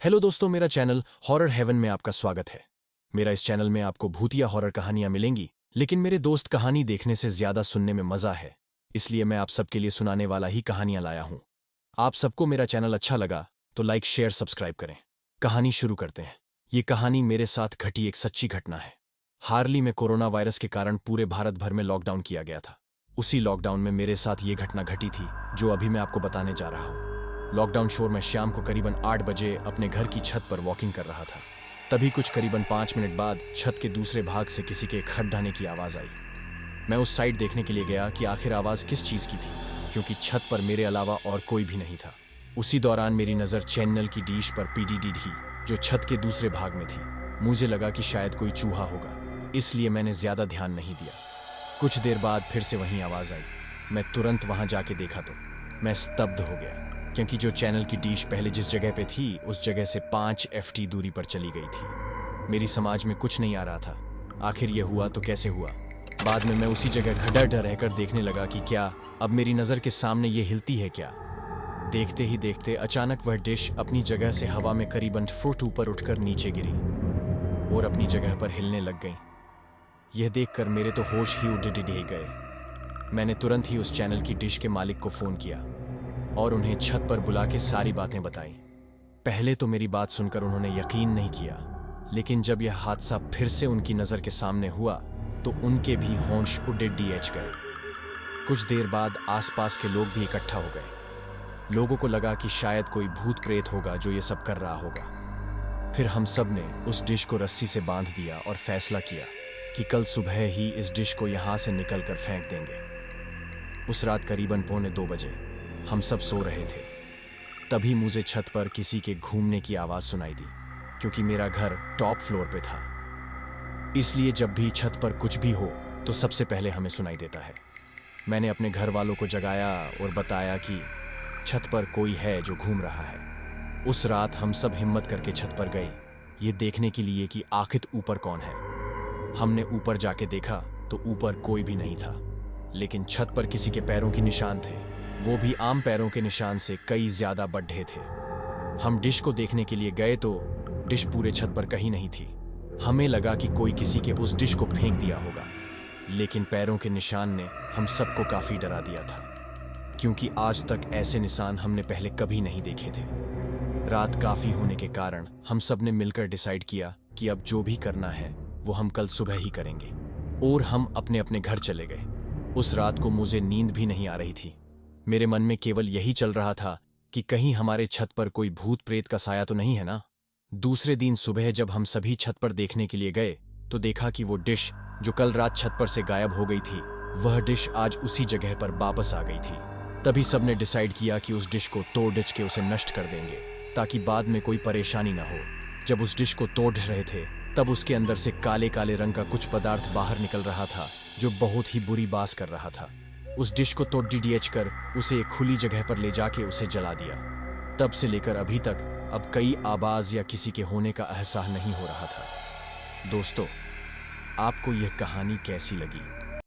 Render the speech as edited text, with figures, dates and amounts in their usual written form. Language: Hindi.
हेलो दोस्तों, मेरा चैनल हॉरर हेवन में आपका स्वागत है। मेरा इस चैनल में आपको भूतिया हॉरर कहानियां मिलेंगी, लेकिन मेरे दोस्त कहानी देखने से ज्यादा सुनने में मजा है, इसलिए मैं आप सबके लिए सुनाने वाला ही कहानियां लाया हूं। आप सबको मेरा चैनल अच्छा लगा तो लाइक शेयर सब्सक्राइब करें। कहानी शुरू करते हैं। ये कहानी मेरे साथ घटी एक सच्ची घटना है। हाल ही में कोरोना वायरस के कारण पूरे भारत भर में लॉकडाउन किया गया था। उसी लॉकडाउन में मेरे साथ ये घटना घटी थी जो अभी मैं आपको बताने जा रहा हूं। लॉकडाउन शोर में शाम को करीबन 8 बजे अपने घर की छत पर वॉकिंग कर रहा था। तभी कुछ करीबन 5 मिनट बाद छत के दूसरे भाग से किसी के खड़ाने की आवाज आई। मैं उस साइड देखने के लिए गया कि आखिर आवाज किस चीज की थी, क्योंकि छत पर मेरे अलावा और कोई भी नहीं था। उसी दौरान मेरी नजर चैनल की डिश पर पीडीडी थी, जो छत के दूसरे भाग में थी। मुझे लगा कि शायद कोई चूहा होगा, इसलिए मैंने ज्यादा ध्यान नहीं दिया। कुछ देर बाद फिर से वही आवाज आई। मैं तुरंत वहां जाके देखा तो मैं स्तब्ध हो गया, क्योंकि जो चैनल की डिश पहले जिस जगह पे थी उस जगह से 5 FT दूरी पर चली गई थी। मेरी समझ में कुछ नहीं आ रहा था, आखिर यह हुआ तो कैसे हुआ। बाद में मैं उसी जगह खड़ा रहकर देखने लगा कि क्या अब मेरी नजर के सामने ये हिलती है क्या। देखते ही देखते अचानक वह डिश अपनी जगह से हवा में करीबन फुट ऊपर उठकर नीचे गिरी और अपनी जगह पर हिलने लग गई। यह देखकर मेरे तो होश ही उड़ गए। मैंने तुरंत ही उस चैनल की डिश के मालिक को फोन किया और उन्हें छत पर बुला के सारी बातें बताई। पहले तो मेरी बात सुनकर उन्होंने यकीन नहीं किया, लेकिन जब यह हादसा फिर से उनकी नजर के सामने हुआ तो उनके भी होश उड़े गए। कुछ देर बाद आसपास के लोग भी इकट्ठा हो गए। लोगों को लगा कि शायद कोई भूत प्रेत होगा जो ये सब कर रहा होगा। फिर हम सब ने उस डिश को रस्सी से बांध दिया और फैसला किया कि कल सुबह ही इस डिश को यहां से निकल कर फेंक देंगे। उस रात करीबन 1:45 बजे हम सब सो रहे थे। तभी मुझे छत पर किसी के घूमने की आवाज सुनाई दी, क्योंकि मेरा घर टॉप फ्लोर पे था, इसलिए जब भी छत पर कुछ भी हो तो सबसे पहले हमें सुनाई देता है। मैंने अपने घर वालों को जगाया और बताया कि छत पर कोई है जो घूम रहा है। उस रात हम सब हिम्मत करके छत पर गए, ये देखने के लिए कि आखिर ऊपर कौन है। हमने ऊपर जाके देखा तो ऊपर कोई भी नहीं था, लेकिन छत पर किसी के पैरों के निशान थे, वो भी आम पैरों के निशान से कई ज्यादा बड़े थे। हम डिश को देखने के लिए गए तो डिश पूरे छत पर कहीं नहीं थी। हमें लगा कि कोई किसी के उस डिश को फेंक दिया होगा, लेकिन पैरों के निशान ने हम सबको काफी डरा दिया था, क्योंकि आज तक ऐसे निशान हमने पहले कभी नहीं देखे थे। रात काफी होने के कारण हम सब ने मिलकर डिसाइड किया कि अब जो भी करना है वो हम कल सुबह ही करेंगे, और हम अपने अपने घर चले गए। उस रात को मुझे नींद भी नहीं आ रही थी। मेरे मन में केवल यही चल रहा था कि कहीं हमारे छत पर कोई भूत प्रेत का साया तो नहीं है ना। दूसरे दिन सुबह जब हम सभी छत पर देखने के लिए गए तो देखा कि वो डिश जो कल रात छत पर से गायब हो गई थी, वह डिश आज उसी जगह पर वापस आ गई थी। तभी सबने डिसाइड किया कि उस डिश को तोड़ डिच के उसे नष्ट कर देंगे, ताकि बाद में कोई परेशानी ना हो। जब उस डिश को तोड़ रहे थे तब उसके अंदर से काले काले रंग का कुछ पदार्थ बाहर निकल रहा था, जो बहुत ही बुरी बास कर रहा था। उस डिश को तोड़ डीडीएच कर उसे एक खुली जगह पर ले जाके उसे जला दिया। तब से लेकर अभी तक अब कई आवाज या किसी के होने का एहसास नहीं हो रहा था। दोस्तों, आपको यह कहानी कैसी लगी